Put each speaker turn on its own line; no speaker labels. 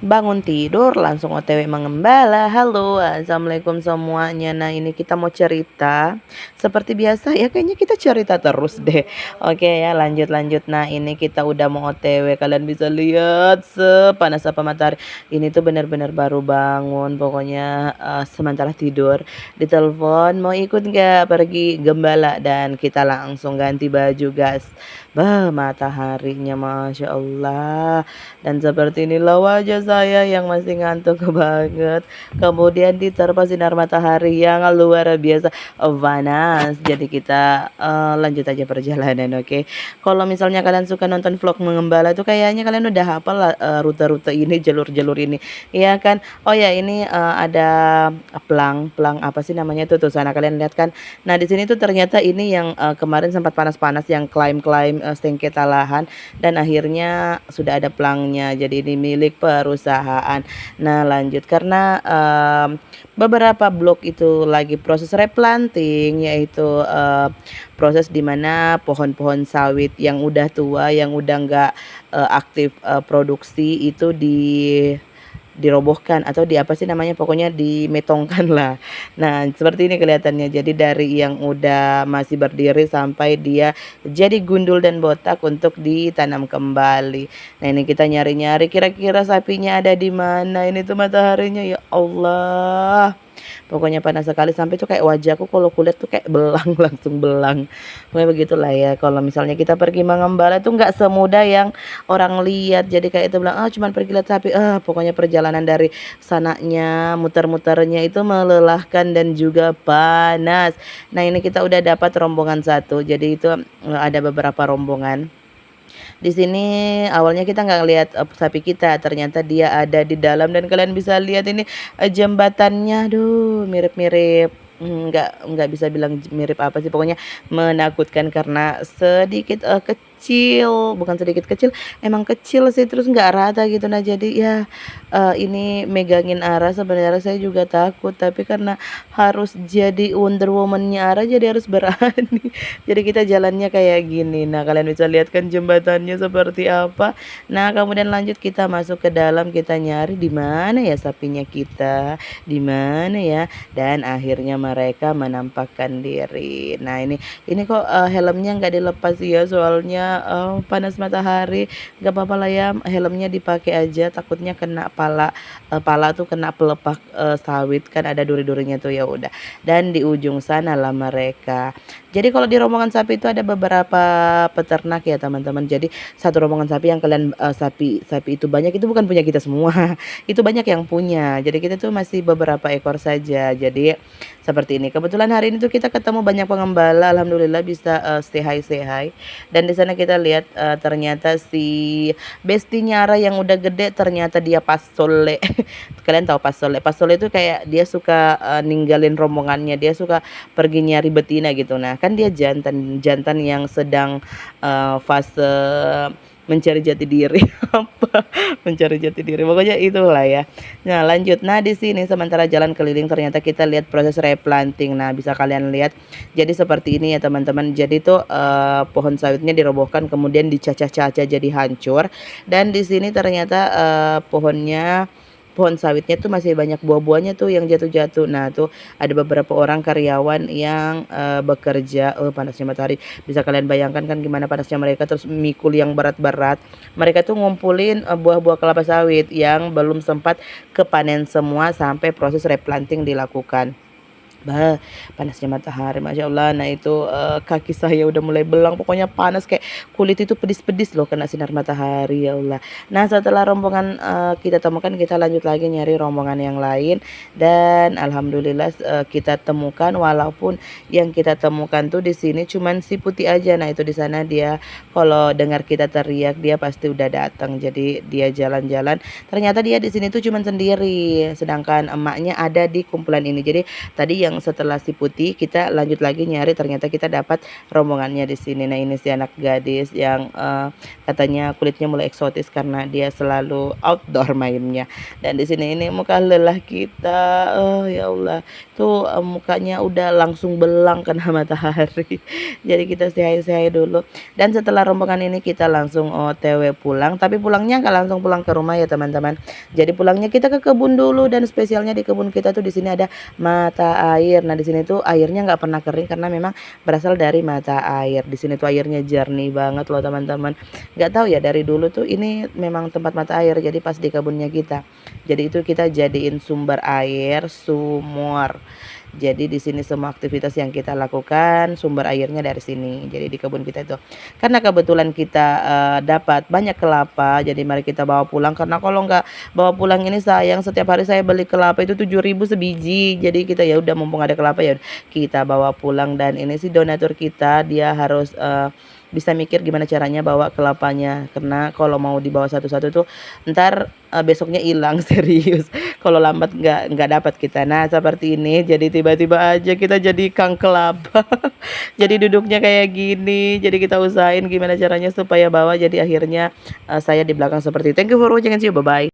Bangun tidur langsung OTW mengembala. Halo, assalamualaikum semuanya. Nah, ini kita mau cerita. Seperti biasa ya, kayaknya kita cerita terus deh. Oke ya, lanjut-lanjut. Nah, ini kita udah mau OTW. Kalian bisa lihat sepanas apa matahari. Ini tuh benar-benar baru bangun. Pokoknya sementara tidur. Ditelepon, mau ikut nggak pergi gembala? Dan kita langsung ganti baju, guys. Bah, mataharinya Masya Allah. Dan seperti inilah wajah saya yang masih ngantuk banget. Kemudian diterpa sinar matahari yang luar biasa panas. Jadi kita lanjut aja perjalanan, oke. Kalau misalnya kalian suka nonton vlog mengembala itu kayaknya kalian udah hafal lah rute-rute ini, jalur-jalur ini. Iya kan? Oh ya, ini ada pelang apa sih namanya tuh sana kalian lihat kan. Nah, di sini tuh ternyata ini yang kemarin sempat panas-panas yang climb-climb sengketa lahan dan akhirnya sudah ada pelangnya. Jadi ini milik perusahaan. Nah, lanjut karena beberapa blok itu lagi proses replanting, yaitu proses di mana pohon-pohon sawit yang udah tua, yang udah nggak aktif produksi itu dirobohkan atau di apa sih namanya, pokoknya dimetongkan lah. Nah, seperti ini kelihatannya. Jadi dari yang udah masih berdiri sampai dia jadi gundul dan botak untuk ditanam kembali. Nah, ini kita nyari-nyari kira-kira sapinya ada di mana. Ini tuh mataharinya ya Allah. Pokoknya panas sekali sampai tuh kayak wajahku kalau kulihat tuh kayak belang langsung belang. Pokoknya begitulah ya. Kalau misalnya kita pergi mengembala tuh nggak semudah yang orang lihat. Jadi kayak itu bilang, ah cuman pergi lihat sapi. Pokoknya perjalanan dari sananya, muter-muternya itu melelahkan dan juga panas. Nah, ini kita udah dapat rombongan satu. Jadi itu ada beberapa rombongan. Di sini awalnya kita nggak lihat sapi kita, ternyata dia ada di dalam dan kalian bisa lihat ini jembatannya, aduh mirip-mirip nggak bisa bilang mirip apa sih, pokoknya menakutkan karena sedikit kecil, bukan sedikit kecil, emang kecil sih, terus nggak rata gitu. Nah, jadi ya ini megangin arah sebenarnya saya juga takut, tapi karena harus jadi Wonder Woman-nya arah jadi harus berani. Jadi kita jalannya kayak gini. Nah, kalian bisa lihat kan jembatannya seperti apa. Nah, kemudian lanjut kita masuk ke dalam, kita nyari di mana ya sapinya kita, di mana ya. Dan akhirnya mereka menampakkan diri. Nah, ini kok helmnya nggak dilepas ya, soalnya panas matahari. Nggak apa-apa lah ya, helmnya dipakai aja. Takutnya kena pala, pala tuh kena pelepah sawit kan ada duri-durinya tuh, ya udah. Dan di ujung sana lah mereka. Jadi kalau di rombongan sapi itu ada beberapa peternak ya teman-teman. Jadi satu rombongan sapi yang kalian sapi itu banyak itu bukan punya kita semua. Itu banyak yang punya. Jadi kita tuh masih beberapa ekor saja. Jadi seperti ini. Kebetulan hari ini tuh kita ketemu banyak pengembala. Alhamdulillah bisa say hi. Dan di sana kita lihat ternyata si Besti Nyara yang udah gede ternyata dia pasole. Kalian tahu pasole? Pasole itu kayak dia suka ninggalin rombongannya. Dia suka pergi nyari betina gitu. Nah, kan dia jantan jantan yang sedang fase mencari jati diri apa mencari jati diri, pokoknya itulah ya. Nah, lanjut. Nah, di sini sementara jalan keliling ternyata kita lihat proses replanting. Nah, bisa kalian lihat jadi seperti ini ya teman-teman. Jadi tuh pohon sawitnya dirobohkan kemudian dicacah-cacah jadi hancur, dan di sini ternyata pohon sawitnya tuh masih banyak buah-buahnya tuh yang jatuh-jatuh. Nah, tuh ada beberapa orang karyawan yang bekerja. Panasnya matahari. Bisa kalian bayangkan kan gimana panasnya mereka, terus mikul yang berat-berat. Mereka tuh ngumpulin buah-buah kelapa sawit yang belum sempat kepanen semua sampai proses replanting dilakukan. Bah, panasnya matahari, Masya Allah. Nah, itu kaki saya udah mulai belang. Pokoknya panas kayak kulit itu pedis-pedis loh kena sinar matahari, ya Allah. Nah, setelah rombongan kita temukan, kita lanjut lagi nyari rombongan yang lain. Dan alhamdulillah kita temukan, walaupun yang kita temukan tuh di sini cuman si putih aja. Nah, itu di sana dia kalau dengar kita teriak dia pasti udah datang. Jadi dia jalan-jalan. Ternyata dia di sini tuh cuman sendiri. Sedangkan emaknya ada di kumpulan ini. Jadi tadi yang yang setelah si putih kita lanjut lagi nyari, ternyata kita dapat rombongannya di sini. Nah, ini si anak gadis yang, katanya kulitnya mulai eksotis karena dia selalu outdoor mainnya. Dan di sini ini muka lelah kita, oh ya Allah, tuh, mukanya udah langsung belang kena matahari. Jadi kita say-hi dulu, dan setelah rombongan ini kita langsung OTW pulang, tapi pulangnya nggak langsung pulang ke rumah ya teman-teman. Jadi pulangnya kita ke kebun dulu, dan spesialnya di kebun kita tuh di sini ada mata air. Nah, di sini tuh airnya nggak pernah kering karena memang berasal dari mata air. Di sini tuh airnya jernih banget loh teman-teman. Nggak tahu ya, dari dulu tuh ini memang tempat mata air, jadi pas di kebunnya kita. Jadi itu kita jadiin sumber air, sumur. Jadi di sini semua aktivitas yang kita lakukan sumber airnya dari sini. Jadi di kebun kita itu. Karena kebetulan kita dapat banyak kelapa, jadi mari kita bawa pulang, karena kalau nggak bawa pulang ini sayang, setiap hari saya beli kelapa itu 7.000 sebiji. Jadi kita ya udah mumpung ada kelapa ya kita bawa pulang, dan ini sih donatur kita, dia harus bisa mikir gimana caranya bawa kelapanya, karena kalau mau dibawa satu-satu tuh ntar besoknya hilang serius. Kalau lambat nggak dapat kita. Nah, seperti ini, jadi tiba-tiba aja kita jadi kang kelapa. Jadi duduknya kayak gini, jadi kita usahain gimana caranya supaya bawa, jadi akhirnya saya di belakang seperti itu. Thank you for watching and see you, bye bye.